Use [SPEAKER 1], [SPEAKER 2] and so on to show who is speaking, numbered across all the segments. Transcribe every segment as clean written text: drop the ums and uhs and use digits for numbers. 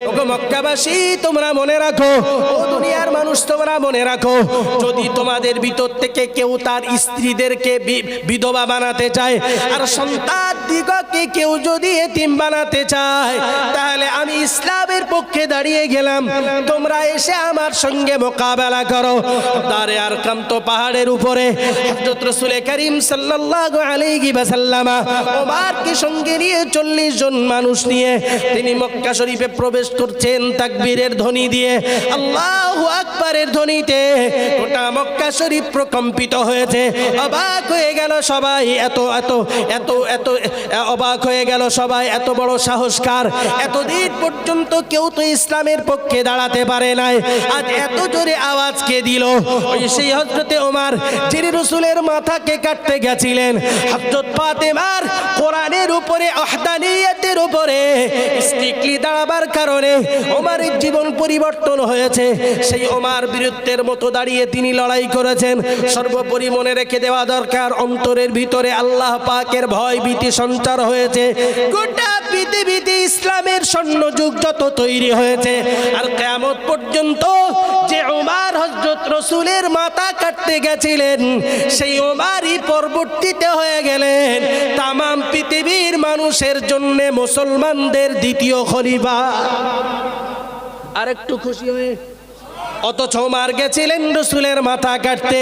[SPEAKER 1] ওগো মক্কাবাসী তোমরা মনে রাখো, ও দুনিয়ার মানুষ তোমরা মনে রাখো, যদি তোমাদের ভিতর থেকে কেউ তার স্ত্রীদেরকে বিধবা বানাতে চায় আর সন্তান দিগকে কেউ যদি এতিম বানাতে চায়, তাহলে আমি ইসলামের পক্ষে দাঁড়িয়ে গেলাম, তোমরা এসে আমার সঙ্গে মোকাবেলা করো। দারে আরকাম তো পাহাড়ের উপরে হযরত রাসূল করিম সাল্লাল্লাহু আলাইহি ওয়াসাল্লাম ওমরকে সঙ্গে নিয়ে 40 জন মানুষ নিয়ে তিনি মক্কা শরীফে প্রবেশ করছেন তাকবীরের ধ্বনি দিয়ে, আল্লাহু আকবারের ধ্বনিতে গোটা মক্কা শরীফ প্রকম্পিত হয়েছে। অবাক হয়ে গেল সবাই, এত এত এত এত অবাক হয়ে গেল সবাই, এত বড় সাহসকার, এতদিন পর্যন্ত কেউ তো ইসলামের পক্ষে দাঁড়াতে পারে নাই, আজ এত জোরে আওয়াজ কে দিল? ওই সেই হযরতে ওমর যিনি রাসূলের মাথাকে কাটতে গেছিলেন। হযরত ফাতেমার কোরআনের উপরে ওহদানিয়তের উপরে স্ট্রিক্টলি দাঁড়াবার কারণে ওমরের জীবন পরিবর্তন হয়েছে। সেই ওমর বীরত্বের মতো দাঁড়িয়ে তিনি লড়াই করেছেন। সর্বোপরি মনে রেখে দেওয়া দরকার, অন্তরের ভিতরে আল্লাহ পাকের ভয় ভীতি সঞ্চার হয়েছে। গোটা পৃথিবীতে ইসলামের স্বর্ণযুগ যত তৈরি হয়েছে আর কিয়ামত পর্যন্ত যে ওমর হযরত রাসূলের মাথা কাটতে গেছিলেন, সেই ওমরই পরবর্তীতে হয়ে গেলেন তাম পৃথিবীর মানুষের জন্য মুসলমানদের দ্বিতীয় খলিফা। আর একটু খুশি হয়ে, অথচ ওমর গেছিলেন রাসূলের মাথা কাটতে।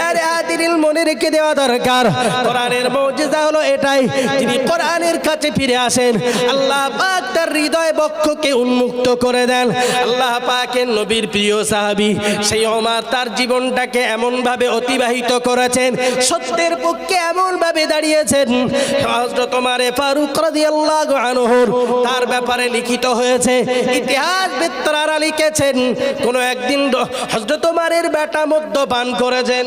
[SPEAKER 1] আরে আদিল মনে রেখে দেওয়া দরকার, কোরআনের মুজিজা হলো এটাই, তিনি কোরআনের কাছে ফিরে আসেন, আল্লাহ পাক তার হৃদয় বক্ষকে উন্মুক্ত করে দেন। আল্লাহ পাকের নবীর প্রিয় সাহাবী সেই ওমর তার জীবনটাকে এমন ভাবে অতিবাহিত করেছেন, সত্যের পক্ষে এমন ভাবে দাঁড়িয়েছেন। হযরত ওমর ফারুক রাদিয়াল্লাহু আনহু তার ব্যাপারে লিখিত হয়েছে, ইতিহাসবিদরা লিখেছেন, কোন একদিন হযরত ওমরের বেটা মদ্যপান করেছেন।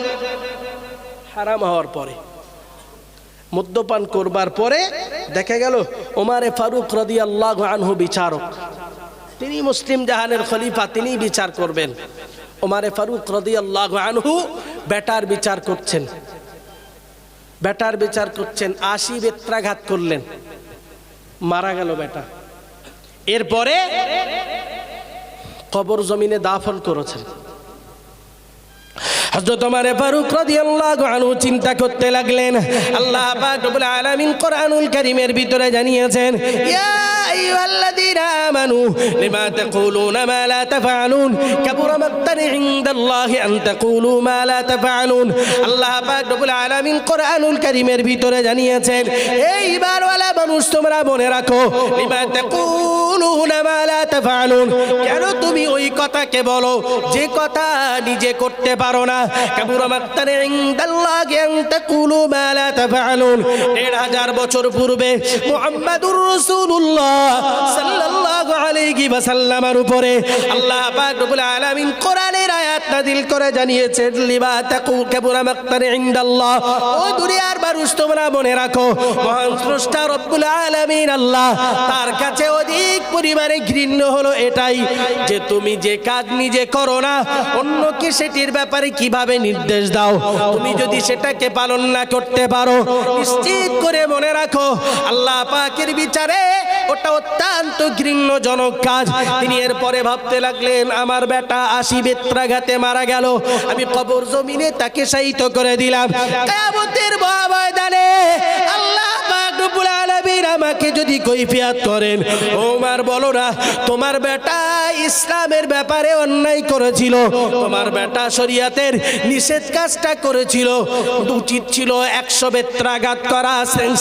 [SPEAKER 1] হারাম হওয়ার পরে, মদ্যপান করবার পরে দেখা গেল ওমর ফারুক রাদিয়াল্লাহু আনহু বিচারক, তিনি মুসলিম জাহানের খলিফা, তিনি বিচার করবেন। ওমর ফারুক রাদিয়াল্লাহু আনহু বেটার বিচার করছেন, বেটার বিচার করছেন, 80 বেত্রাঘাত করলেন, মারা গেল বেটা। এরপরে কবর জমিনে দাফন করেছেন। হযরত ওমর ফারুক রাদিয়াল্লাহু আনহু চিন্তা করতে লাগলেন, আল্লাহ পাক রব্বুল আলামিন কোরআনুল কারীমের ভিতরে জানিয়েছেন, ইয়া আইয়ুহাল্লাযীনা আমানু লিমা তাকুলুনা মা লা তাফআলুন কাবুরা মাকতান ইনদাল্লাহি আন তাকুলু মা লা তাফআলুন। আল্লাহ পাক রব্বুল আলামিন কোরআনুল কারীমের ভিতরে জানিয়েছেন, এই ঈমানওয়ালা মানুষ তোমরা মনে রাখো, লিমা তাকুলুনা মা লা তাফআলুন, কেন তুমি ওই কথাকে বলো যে কথা নিজে করতে পারো না। কাবুরা মাকতান ইনদাল্লাহি আন তাকুলু মা লা তাফআলুন। ১৫০০ বছর পূর্বে মুহাম্মাদুর রাসূলুল্লাহ সাল্লাল্লাহু আলাইহি ওয়াসাল্লামের উপরে আল্লাহ পাক রব্বুল আলামিন কোরআনের আয়াত নাযিল করে জানিয়েছেন, লিমা তাকু কাবুরা মাকতান ইনদাল্লাহ, ও দুনিয়ার মানুষ তোমরা মনে রাখো, মহান স্রষ্টা রব্বুল আলামিন আল্লাহ, তার কাছে অধিক পরিমাণে ঘৃণ্য হলো এটাই যে তুমি যে কাজ নিজে করো না, অন্যকে সেটির ব্যাপারে কিভাবে নির্দেশ দাও। তুমি যদি সেটাকে পালন না করতে পারো, নিশ্চিত করে মনে রাখো আল্লাহ পাকের বিচারে ওটা অত্যন্ত ঘৃণ্যজনক কাজ। তিনি এরপরে ভাবতে লাগলেন, আমার বেটা 80 বেত্রাঘাতে মারা গেল, আমি কবর জমিনে তাকে শায়িত করে দিলাম, কিয়ামতের ময়দানে আল্লাহ পাক রব্বুল আলামিন আমাকে যদি কৈফিয়ত করেন, ওমর বলো না তোমার বেটা ইসলামের ব্যাপারে অন্যায় করেছিল, তোমার বেটা শরীয়তের নিষেধ কাজটা করেছিল, উচিত ছিল 100 বেত্রাঘাত করা,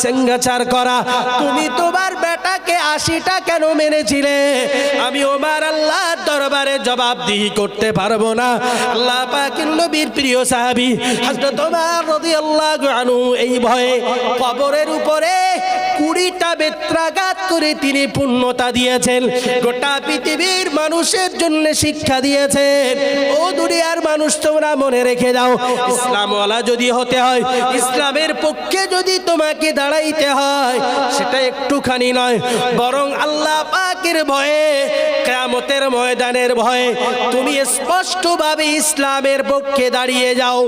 [SPEAKER 1] সেঙ্গাচার করা, তুমি তোমার বেটাকে 80টা কেন মেরেছিলে? আমি ওমর আল্লাহর দরবারে জবাবদিহি করতে পারবো না। আল্লাহ পাকের নবীর প্রিয় সাহাবী হযরত ওমর রাদিয়াল্লাহু আনহু এই ভয়ে কবরের উপরে 20টা বেত্রাঘাত করে তিনি পূর্ণতা দিয়েছেন, গোটা পৃথিবীর মানুষের জন্য শিক্ষা দিয়েছেন। ও দুনিয়ার মানুষ তোমরা মনে রেখে দাও, ইসলামওয়ালা যদি হতে হয়, ইসলামের পক্ষে যদি তোমাকে দাঁড়াইতে হয়, সেটা একটুখানি নয়, বরং আল্লাহ পাকের ভয়ে, কিয়ামতের ময়দানের ভয়ে তুমি স্পষ্টভাবে ইসলামের পক্ষে দাঁড়িয়ে যাও।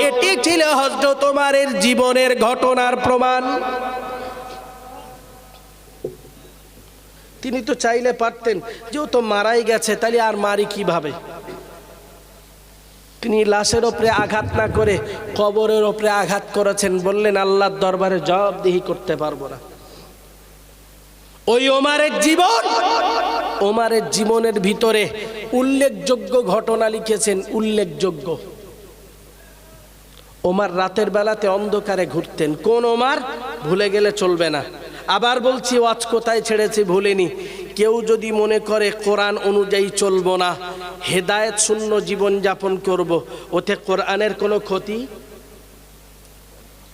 [SPEAKER 1] এটি ছিল হযরত ওমরের জীবনের ঘটনার প্রমাণ। তিনি তো চাইলে পারতেন যে ও তো মারাই গেছে, তাহলে আর মারি কিভাবে। তিনি লাশের ওপরে আঘাত না করে কবরের ওপরে আঘাত করেছেন, বললেন আল্লাহর দরবারে জবাবদিহি করতে পারবো না। ওই ওমারের জীবনের ভিতরে উল্লেখযোগ্য ঘটনা লিখেছেন, উল্লেখযোগ্য। ওমর রাতের বেলাতে অন্ধকারে ঘুরতেন। কোন ওমর? ভুলে গেলে চলবে না। আবার বলছি, ওয়াজ কোথায় ছেড়েছি ভুলিনি। কেউ যদি মনে করে কোরআন অনুযায়ী চলবো না, হেদায়েত শূন্য জীবন যাপন করব, ওতে কোরআনের কোনো ক্ষতি?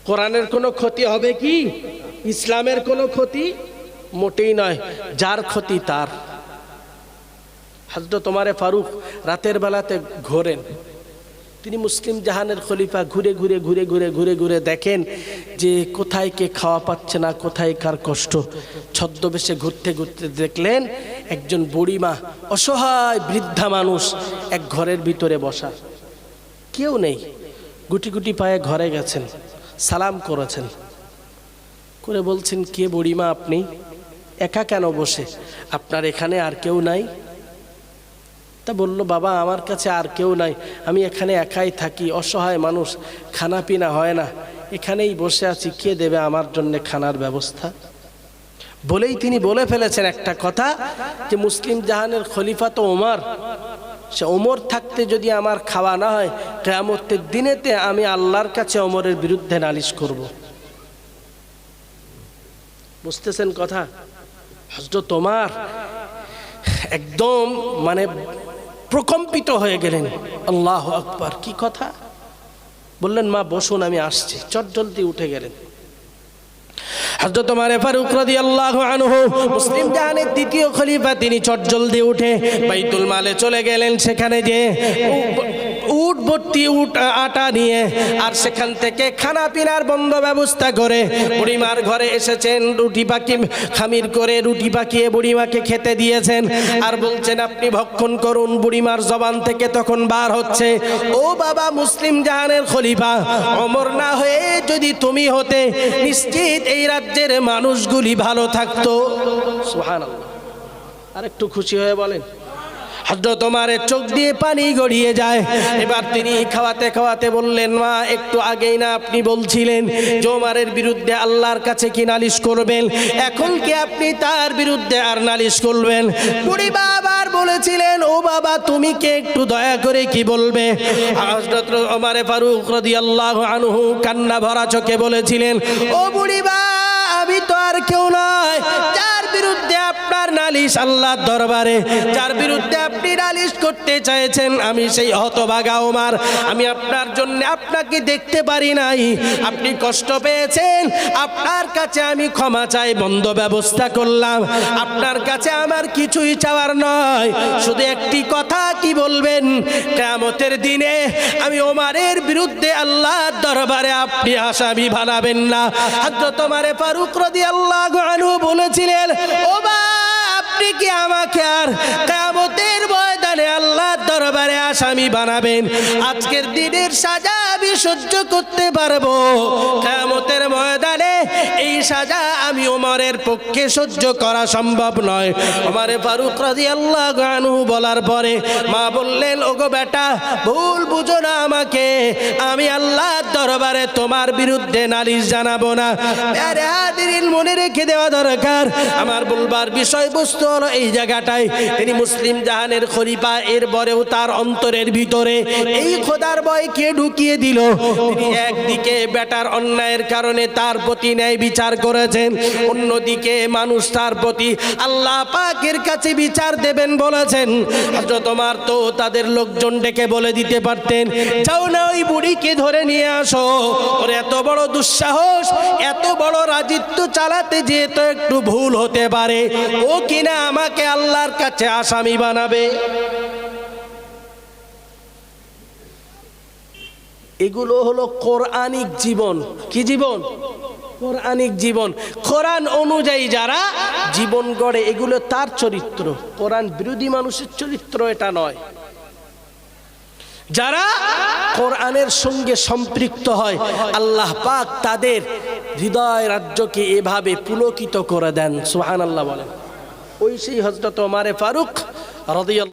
[SPEAKER 1] কোরআনের কোনো ক্ষতি হবে কি? ইসলামের কোনো ক্ষতি? মোটেই নয়। যার ক্ষতি তার। হযরত ওমর ফারুক রাতের বেলাতে ঘোরেন। তিনি মুসলিম জাহানের খলিফা। ঘুরে ঘুরে ঘুরে ঘুরে ঘুরে ঘুরে দেখেন যে কোথায় কে খাওয়া পাচ্ছে না, কোথায় কার কষ্ট। ছদ্মবেশে ঘুরতে ঘুরতে দেখলেন একজন বুড়িমা, অসহায় বৃদ্ধা মানুষ এক ঘরের ভিতরে বসা, কেউ নেই। গুটি গুটি পায়ে ঘরে গেছেন, সালাম করেছেন, করে বলছেন, কে বুড়িমা আপনি? একা কেন বসে? আপনার এখানে আর কেউ নাই? তা বলল, বাবা আমার কাছে আর কেউ নাই, আমি এখানে একাই থাকি, অসহায় মানুষ, খানা পিনা হয় না, এখানেই বসে আছি, কে দেবে আমার জন্য খানার ব্যবস্থা? বলেই তিনি বলে ফেলেছেন একটা কথা যে মুসলিম জাহানের খলিফা তো ওমর, সে ওমর থাকতে যদি আমার খাওয়া না হয়, কিয়ামতের দিনেতে আমি আল্লাহর কাছে ওমরের বিরুদ্ধে নালিশ করব। বুঝতেছেন কথা? হযরত ওমর একদম মানে প্রকম্পিত হয়ে গেলেন। আল্লাহু আকবার, কি কথা! বললেন, মা বসুন, আমি আসছি। চটজলদি উঠে গেলেন। হযরত ওমর ফারুক রাদিয়াল্লাহু আনহু মুসলিম জাহানের দ্বিতীয় খলিফা, তিনি চটজলদি উঠে বাইতুল মালে চলে গেলেন। সেখানে যে উট ভর্তি আটা নিয়ে আর সেখান থেকে খানা পিনার বন্ধ ব্যবস্থা করে বুড়িমার ঘরে এসেছেন। রুটি পাকি খামির করে রুটি পাকিয়ে বুড়িমাকে খেতে দিয়েছেন আর বলছেন, আপনি ভক্ষণ করুন। বুড়িমার জবান থেকে তখন বার হচ্ছে, ও বাবা মুসলিম জাহানের খলিফা, ওমর না হয়ে যদি তুমি হতে, নিশ্চিত এই রাজ্যের মানুষগুলি ভালো থাকতো। সুবহানাল্লাহ। আর একটু খুশি হয়ে বলেন। হযরত ওমরের চোখ দিয়ে পানি গড়িয়ে যায়। এবার তিনি খাওয়াতে খাওয়াতে বললেন, মা একটু আগেই না আপনি বলছিলেন যে ওমরের বিরুদ্ধে আল্লাহর কাছে কি নালিশ করবেন, এখন কি আপনি তার বিরুদ্ধে আর নালিশ করবেন? বুড়ি বাবার বলেছিলেন, ও বাবা তুমি কে একটু দয়া করে কি বলবে? হযরত ওমর ফারুক রাদিয়াল্লাহু আনহু কান্না ভরা চোখে বলেছিলেন, ও বুড়ি বা, আমি তো আর কেউ নয়, যার বিরুদ্ধে আপনার নালিশ আল্লাহর দরবারে, যার বিরুদ্ধে আপনি নালিশ করতে চাইছেন, আমি সেই হতভাগা ওমর। আমি আপনার জন্য আপনাকে দেখতে পারি নাই, আপনি কষ্ট পেয়েছেন, আপনার কাছে আমি ক্ষমা চাই, বন্ধ ব্যবস্থা করলাম। আপনার কাছে আমার কিছুই চাওয়ার নয়, শুধু একটি কথা, কি বলবেন? কিয়ামতের দিনে আমি ওমরের বিরুদ্ধে আল্লাহর দরবারে আপনি আসামি বানাবেন না। হযরত ওমর ফারুক রাদিয়াল্লাহু আনহু বলেছিলেন, ও বা, আপনি কি আমাকে আর কিয়ামতের ময়দানে আল্লাহর দরবারে আসামি বানাবেন? আজকের দিনের সাজা আমি সহ্য করতে পারবো, কিয়ামতের ময়দানে এই সাজা আমি ওমরের পক্ষে সহ্য করা সম্ভব নয়। ওমর ফারুক রাদিয়াল্লাহু আনহু বলার পরে মা বললেন, ওগো বেটা, ভুল বুঝো না আমাকে, আমি আল্লাহর দরবারে তোমার বিরুদ্ধে নালিশ জানাবো না। আরে হাদিরিন, মনে রেখে দেওয়া দরকার, আমার বলবার বিষয়বস্তু হলো এই জায়গাটায়, তিনি মুসলিম জাহানের খলিফা, এরপরেও তার অন্তরের ভিতরে এই খোদার ভয় কে ঢুকিয়ে দিল? তিনি একদিকে বেটার অন্যায়ের কারণে তার প্রতি ন্যায় বিচার করেছেন, অন্যদিকে মানুষ তার প্রতি আল্লাহ পাকের কাছে বিচার দেবেন বলেছেন। হযরত ওমর তো তাদের লোকজন ডেকে বলে দিতে পারতেন, যাও না ওই বুড়িকে ধরে নিয়ে আসো, ওর এত বড় দুঃসাহস, এত বড় রাজত্ব চালাতে যে তো একটু ভুল হতে পারে, ও কিনা আমাকে আল্লাহর কাছে আসামি বানাবে। এগুলো হলো কোরআনিক জীবন। কি জীবন? কোরআনিক জীবন। কোরআন অনুযায়ী যারা জীবন গড়ে, এগুলো তার চরিত্র। কোরআন বিরোধী মানুষের চরিত্র এটা নয়। যারা কোরআনের সঙ্গে সম্পৃক্ত হয়, আল্লাহ পাক তাদের হৃদয় রাজ্যকে এভাবে পুলকিত করে দেন। সুবহানাল্লাহ বলেন। ওই সেই হযরত ওমর ফারুক রাদিয়াল্লাহু